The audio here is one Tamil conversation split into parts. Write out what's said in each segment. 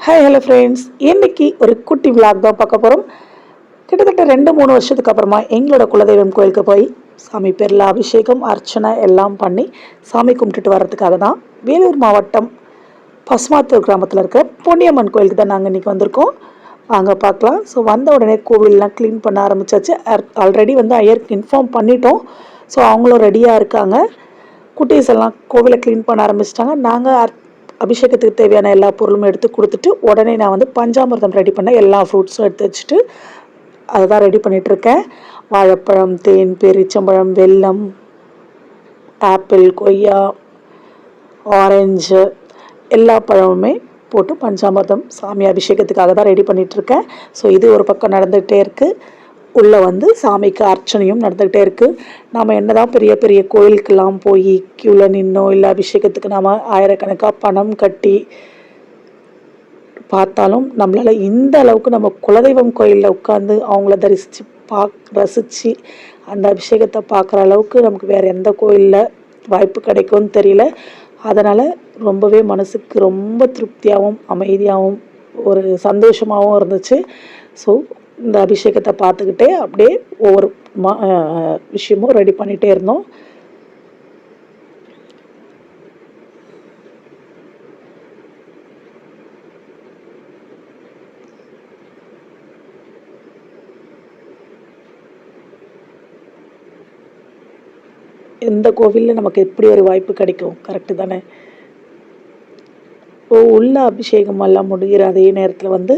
ஹாய் ஹலோ ஃப்ரெண்ட்ஸ், இன்னைக்கு ஒரு குட்டி விளாக் தான் பார்க்க போகிறோம். கிட்டத்தட்ட 2-3 வருஷத்துக்கு அப்புறமா எங்களோட குலதெய்வம் கோயிலுக்கு போய் சாமி பேரில் அபிஷேகம் அர்ச்சனை எல்லாம் பண்ணி சாமி கும்பிட்டுட்டு வர்றதுக்காக தான் வேலூர் மாவட்டம் பசுமாத்தூர் கிராமத்தில் இருக்க பொன்னியம்மன் கோயிலுக்கு தான் நாங்கள் இன்றைக்கி வந்திருக்கோம். வாங்க பார்க்கலாம். ஸோ வந்த உடனே கோவிலெலாம் க்ளீன் பண்ண ஆரம்பித்தாச்சு. ஆல்ரெடி வந்து ஐயருக்கு இன்ஃபார்ம் பண்ணிட்டோம். ஸோ அவங்களும் ரெடியாக இருக்காங்க. குட்டீஸ் எல்லாம் கோவிலை க்ளீன் பண்ண ஆரம்பிச்சிட்டாங்க. நாங்கள் அபிஷேகத்துக்கு தேவையான எல்லா பொருளும் எடுத்து கொடுத்துட்டு உடனே நான் வந்து பஞ்சாமிர்தம் ரெடி பண்ண எல்லா ஃப்ரூட்ஸும் எடுத்து வச்சுட்டு அதை தான் ரெடி பண்ணிகிட்ருக்கேன். வாழைப்பழம், தேன், பேரிச்சம்பழம், வெல்லம், ஆப்பிள், கொய்யா, ஆரஞ்சு எல்லா பழமுமே போட்டு பஞ்சாமிர்தம் சாமி அபிஷேகத்துக்காக தான் ரெடி பண்ணிகிட்ருக்கேன். ஸோ இது ஒரு பக்கம் நடந்துகிட்டே இருக்குது. உள்ளே வந்து சாமிக்கு அர்ச்சனையும் நடந்துக்கிட்டே இருக்குது. நாம் என்ன தான் பெரிய பெரிய கோயிலுக்கெல்லாம் போய் க்யூவில் நின்னோ இல்லை அபிஷேகத்துக்கு நாம் ஆயிரக்கணக்காக பணம் கட்டி பார்த்தாலும் நம்மளால் இந்த அளவுக்கு நம்ம குலதெய்வம் கோயிலில் உட்காந்து அவங்கள ரசித்து அந்த அபிஷேகத்தை பார்க்குற அளவுக்கு நமக்கு வேறு எந்த கோயிலில் வாய்ப்பு கிடைக்கும்னு தெரியல. அதனால் ரொம்பவே மனசுக்கு ரொம்ப திருப்தியாகவும் அமைதியாகவும் ஒரு சந்தோஷமாகவும் இருந்துச்சு. ஸோ இந்த அபிஷேகத்தை பார்த்துக்கிட்டே அப்படியே ஒவ்வொரு விஷயமும் ரெடி பண்ணிகிட்டே இருந்தோம். எந்த கோவிலில் நமக்கு எப்படி ஒரு வாய்ப்பு கிடைக்கும்? கரெக்டு தானே? உள்ள அபிஷேகம் எல்லாம் முடிகிற அதே நேரத்தில் வந்து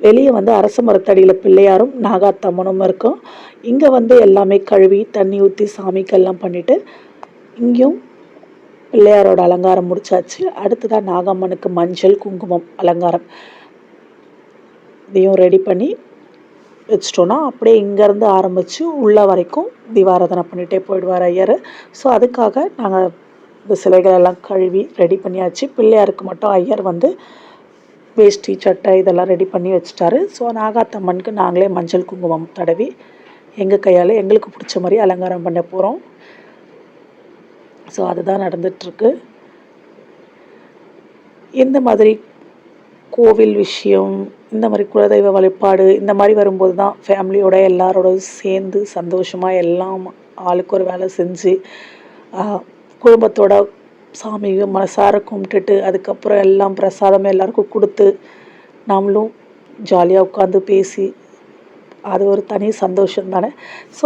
வெளியே வந்து அரச மரத்தடியில் பிள்ளையாரும் நாகாத்தம்மனும் இருக்கும். இங்கே வந்து எல்லாமே கழுவி தண்ணி ஊற்றி சாமிக்கெல்லாம் பண்ணிவிட்டு இங்கேயும் பிள்ளையாரோட அலங்காரம் முடிச்சாச்சு. அடுத்ததான் நாகம்மனுக்கு மஞ்சள் குங்குமம் அலங்காரம் இதையும் ரெடி பண்ணி வச்சிட்டோன்னா அப்படியே இங்கேருந்து ஆரம்பித்து உள்ள வரைக்கும் தீபாராதனை பண்ணிகிட்டே போயிடுவார் ஐயர். ஸோ அதுக்காக நாங்கள் இந்த சிலைகளெல்லாம் கழுவி ரெடி பண்ணியாச்சு. பிள்ளையாருக்கு மட்டும் ஐயர் வந்து வேஷ்டி சட்டை இதெல்லாம் ரெடி பண்ணி வச்சுட்டாரு. ஸோ நாகாத்தம்மனுக்கு நாங்களே மஞ்சள் குங்குமம் தடவி எங்கள் கையால் எங்களுக்கு பிடிச்ச மாதிரி அலங்காரம் பண்ண போகிறோம். ஸோ அதுதான் நடந்துகிட்ருக்கு. இந்த மாதிரி கோவில் விஷயம், இந்த மாதிரி குலதெய்வ வழிபாடு இந்த மாதிரி வரும்போது தான் ஃபேமிலியோட எல்லாரோட சேர்ந்து சந்தோஷமாக எல்லாம் ஆளுக்கு ஒரு வேலை செஞ்சு குடும்பத்தோட சாமியை மனசார கும்பிட்டுட்டு அதுக்கப்புறம் எல்லாம் பிரசாதம் எல்லாருக்கும் கொடுத்து நாமளும் ஜாலியாக உட்காந்து பேசி அது ஒரு தனி சந்தோஷம் தானே. ஸோ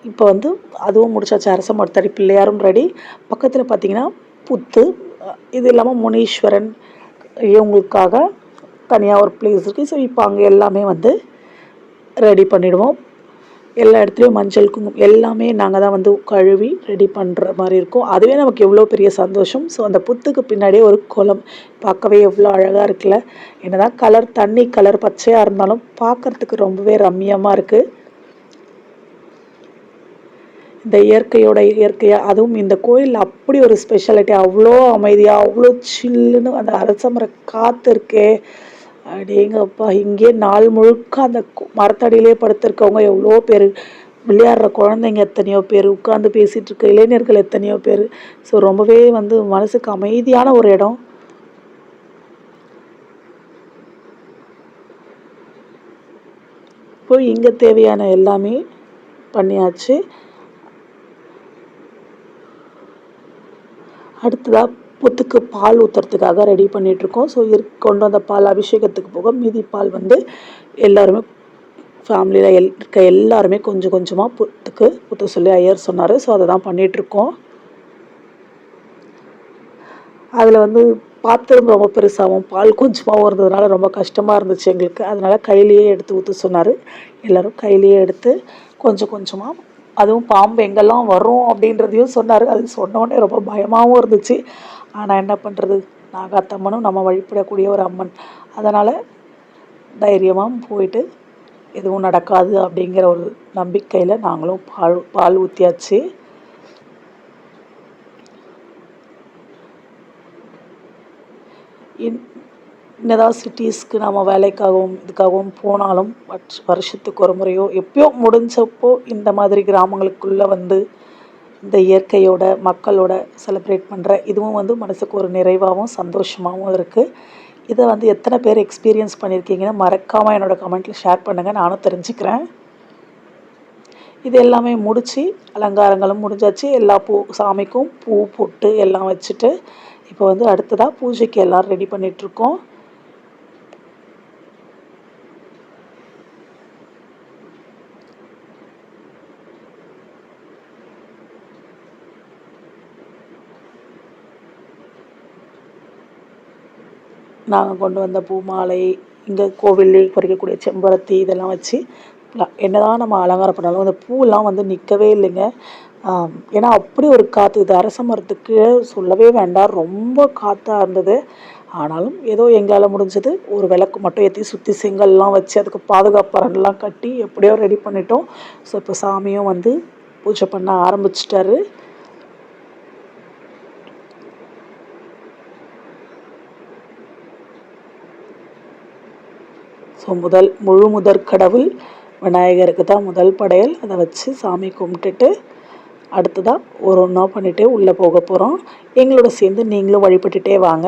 இப்போ வந்து அதுவும் முடிச்சாச்சு. அரச மரத்தடி பிள்ளையாரும் ரெடி. பக்கத்தில் பார்த்திங்கன்னா புத்து, இது இல்லாமல் முனீஸ்வரன் இவங்களுக்காக தனியாக ஒரு பிளேஸ் இருக்குது. ஸோ இப்போ அங்கே எல்லாமே வந்து ரெடி பண்ணிவிடுவோம். எல்லா இடத்துலையும் மஞ்சள் குங்குமம் எல்லாமே நாங்கள் தான் வந்து கழுவி ரெடி பண்ணுற மாதிரி இருக்கும். அதுவே நமக்கு எவ்வளோ பெரிய சந்தோஷம். ஸோ அந்த புத்துக்கு பின்னாடியே ஒரு குளம் பார்க்கவே எவ்வளோ அழகாக இருக்குல்ல. என்னதான் கலர் தண்ணி கலர் பச்சையாக இருந்தாலும் பார்க்குறதுக்கு ரொம்பவே ரம்மியமாக இருக்குது. இந்த இயற்கையாக அதுவும் இந்த கோயில் அப்படி ஒரு ஸ்பெஷாலிட்டி. அவ்வளோ அமைதியாக அவ்வளோ சில்லுன்னு அந்த அரச மர காற்று இருக்கே அடேங்கப்பா. இங்கே நாள் முழுக்க அந்த மரத்தடியிலே படுத்திருக்கவங்க எவ்வளோ பேர், விளையாடுற குழந்தைங்க எத்தனையோ பேர், உட்காந்து பேசிகிட்டு இருக்க இளைஞர்கள் எத்தனையோ பேர். ஸோ ரொம்பவே வந்து மனசுக்கு அமைதியான ஒரு இடம். இப்போ இங்கே தேவையான எல்லாமே பண்ணியாச்சு. அடுத்ததாக புத்துக்கு பால் ஊற்றுறதுக்காக ரெடி பண்ணிகிட்ருக்கோம். ஸோ கொண்டு வந்த பால் அபிஷேகத்துக்கு போக மீதி பால் வந்து எல்லாருமே ஃபேமிலியில் இருக்க எல்லாருமே கொஞ்சம் கொஞ்சமாக புத்துக்கு ஊற்ற சொல்லி ஐயர் சொன்னார். ஸோ அதை தான் பண்ணிகிட்ருக்கோம். அதில் வந்து பாத்திரம் ரொம்ப பெருசாகவும் பால் கொஞ்சமாகவும் இருந்ததுனால ரொம்ப கஷ்டமாக இருந்துச்சு எங்களுக்கு. அதனால் கையிலேயே எடுத்து ஊற்ற சொன்னார். எல்லோரும் கையிலேயே எடுத்து கொஞ்சம் கொஞ்சமாக, அதுவும் பாம்பு எங்கெல்லாம் வரும் அப்படின்றதையும் சொன்னார். அது சொன்னோடனே ரொம்ப பயமாகவும் இருந்துச்சு. ஆனால் என்ன பண்ணுறது, நாகாத்தம்மனும் நம்ம வழிபடக்கூடிய ஒரு அம்மன். அதனால் தைரியமாக போயிட்டு எதுவும் நடக்காது அப்படிங்கிற ஒரு நம்பிக்கையில் நாங்களும் பால் ஊற்றியாச்சு. என்னதான் சிட்டிஸ்க்கு நம்ம வேலைக்காகவும் இதுக்காகவும் போனாலும் வருஷத்துக்கு ஒரு முறையோ எப்பயோ முடிஞ்சப்போ இந்த மாதிரி கிராமங்களுக்குள்ளே வந்து இந்த இயற்கையோட மக்களோட செலிப்ரேட் பண்ணுற இதுவும் வந்து மனசுக்கு ஒரு நிறைவாகவும் சந்தோஷமாகவும் இருக்குது. இதை வந்து எத்தனை பேர் எக்ஸ்பீரியன்ஸ் பண்ணியிருக்கீங்கன்னு மறக்காமல் என்னோடய கமெண்ட்டில் ஷேர் பண்ணுங்கள், நானும் தெரிஞ்சுக்கிறேன். இது எல்லாமே முடித்து அலங்காரங்களும் முடிஞ்சாச்சு. எல்லா சாமிக்கும் பூ பொட்டு எல்லாம் வச்சுட்டு இப்போ வந்து அடுத்ததாக பூஜைக்கு எல்லாம் ரெடி பண்ணிகிட்ருக்கோம். நாங்கள் கொண்டு வந்த பூ மாலை, இங்கே கோவிலில் பறிக்கக்கூடிய செம்பருத்தி இதெல்லாம் வச்சு என்னதான் நம்ம அலங்காரம் பண்ணாலும் அந்த பூவெல்லாம் வந்து நிற்கவே இல்லைங்க. ஏன்னா அப்படி ஒரு காற்று, இது அரச மரத்துக்கு சொல்லவே வேண்டாம், ரொம்ப காற்றா இருந்தது. ஆனாலும் ஏதோ எங்களால் முடிஞ்சது ஒரு விளக்கு மட்டும் ஏற்றி சுற்றி செங்கல்லாம் வச்சு அதுக்கு பாதுகாப்பு அரண்லாம் கட்டி எப்படியோ ரெடி பண்ணிட்டோம். ஸோ இப்போ சாமியும் வந்து பூஜை பண்ண ஆரம்பிச்சிட்டாரு. ஸோ முதற் கடவுள் விநாயகருக்கு தான் முதல் படையல். அதை வச்சு சாமி கும்பிட்டுட்டு அடுத்ததாக ஒரு ஒன்றா பண்ணிகிட்டே உள்ளே போக போகிறோம். எங்களோட சேர்ந்து நீங்களும் வழிபட்டுட்டே வாங்க.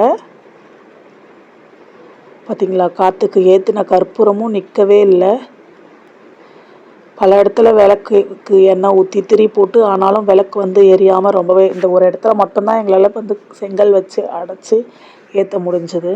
பார்த்திங்களா, காற்றுக்கு ஏற்றின கற்பூரமும் நிற்கவே இல்லை. பல இடத்துல விளக்குக்கு எண்ணெய் ஊற்றி திரி போட்டு ஆனாலும் விளக்கு வந்து எரியாமல் ரொம்பவே, இந்த ஒரு இடத்துல மட்டும்தான் எங்களால் வந்து செங்கல் வச்சு அடைச்சி ஏற்ற முடிஞ்சது.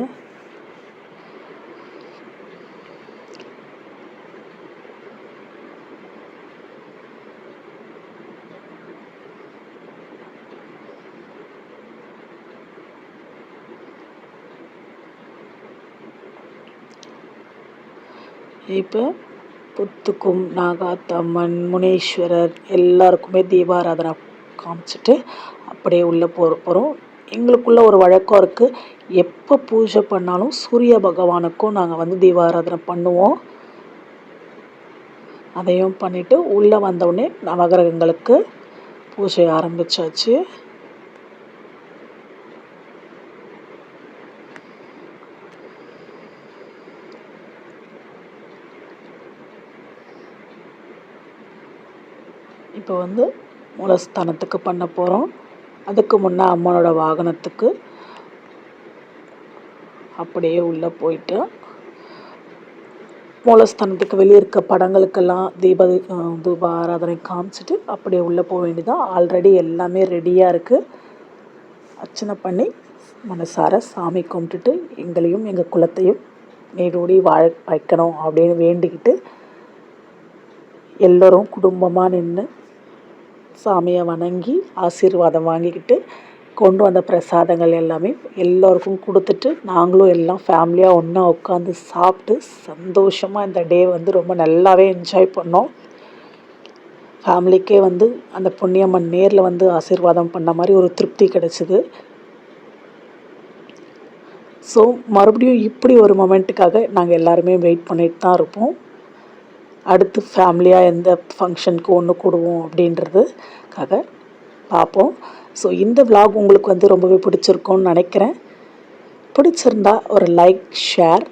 இப்போ புத்துக்கும் நாகாத்தம்மன், முனீஸ்வரர் எல்லாருக்குமே தீபாராதனை காமிச்சிட்டு அப்படியே உள்ளே போகிறோம். எங்களுக்குள்ள ஒரு வழக்கம் இருக்குது, எப்போ பூஜை பண்ணாலும் சூரிய பகவானுக்கும் நாங்கள் வந்து தீபாராதனை பண்ணுவோம். அதையும் பண்ணிவிட்டு உள்ளே வந்தவுடனே நவகிரகங்களுக்கு பூஜை ஆரம்பித்தாச்சு. இப்போ வந்து மூலஸ்தானத்துக்கு பண்ண போகிறோம். அதுக்கு முன்னே அம்மனோட வாகனத்துக்கு அப்படியே உள்ளே போயிட்டு மூலஸ்தானத்துக்கு வெளியே இருக்க படங்களுக்கெல்லாம் தீப ஆராதனை காமிச்சிட்டு அப்படியே உள்ளே போக வேண்டியதான். ஆல்ரெடி எல்லாமே ரெடியாக இருக்குது. அர்ச்சனை பண்ணி மனசார சாமி கும்பிட்டுட்டு எங்களையும் எங்கள் குலத்தையும் நீடோடி வாழ வைக்கணும் அப்படின்னு வேண்டிக்கிட்டு எல்லோரும் குடும்பமாக நின்று சாமியை வணங்கி ஆசீர்வாதம் வாங்கிக்கிட்டு கொண்டு வந்த பிரசாதங்கள் எல்லாமே எல்லோருக்கும் கொடுத்துட்டு நாங்களும் எல்லாம் ஃபேமிலியாக ஒன்றா உட்காந்து சாப்பிட்டு சந்தோஷமாக இந்த டே வந்து ரொம்ப நல்லாவே என்ஜாய் பண்ணோம். ஃபேமிலிக்கே வந்து அந்த புண்ணியம்மன் நேரில் வந்து ஆசீர்வாதம் பண்ண மாதிரி ஒரு திருப்தி கிடச்சிது. ஸோ மறுபடியும் இப்படி ஒரு மொமெண்ட்டுக்காக நாங்கள் எல்லாருமே வெயிட் பண்ணிட்டு தான் இருப்போம். அடுத்து ஃபேமிலியாக எந்த ஃபங்க்ஷனுக்கு ஒன்று கூடுவோம் அப்படின்றதுக்காக பார்ப்போம். ஸோ இந்த விலாக் உங்களுக்கு வந்து ரொம்பவே பிடிச்சிருக்கும்னு நினைக்கிறேன். பிடிச்சிருந்தா ஒரு லைக், ஷேர்,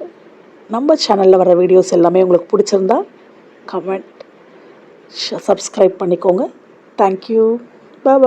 நம்ம சேனலில் வர வீடியோஸ் எல்லாமே உங்களுக்கு பிடிச்சிருந்தா கமெண்ட், சப்ஸ்கிரைப் பண்ணிக்கோங்க. தேங்க்யூ. பாய்.